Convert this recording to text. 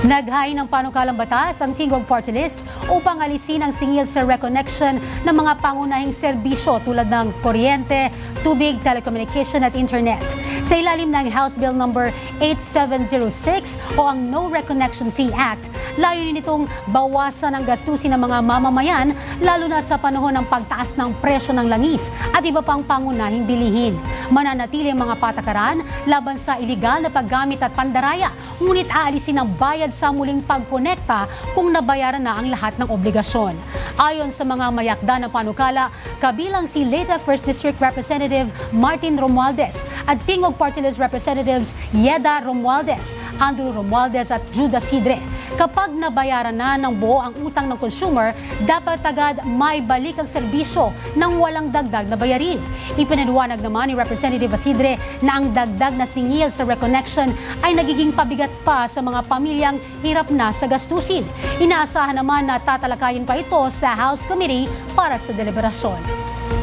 Naghain ng panukalang batas ang Tingog Party List upang alisin ang singil sa reconnection ng mga pangunahing serbisyo tulad ng kuryente, tubig, telecommunication at internet. Sa ilalim ng House Bill number 8706 o ang No Reconnection Fee Act, layunin nitong bawasan ang gastusin ng mga mamamayan lalo na sa panahon ng pagtaas ng presyo ng langis at iba pang pangunahing bilihin. Mananatili ang mga patakaran laban sa iligal na paggamit at pandaraya, ngunit aalisin ang bayad sa muling pagkonekta kung nabayaran na ang lahat ng obligasyon. Ayon sa mga mayakda ng panukala, kabilang si Leyte 1st District Representative Martin Romualdez at Tingog Party List Representatives Yeda Romualdez, Andrew Romualdez at Judas Sidre. Kapag nabayaran na ng buo ang utang ng consumer, dapat agad may balik ang serbisyo nang walang dagdag na bayarin. Ipinaliwanag naman ni Representative Asidre na ang dagdag na singil sa reconnection ay nagiging pabigat pa sa mga pamilyang hirap na sa gastusin. Inaasahan naman na tatalakayin pa ito sa House Committee para sa deliberasyon.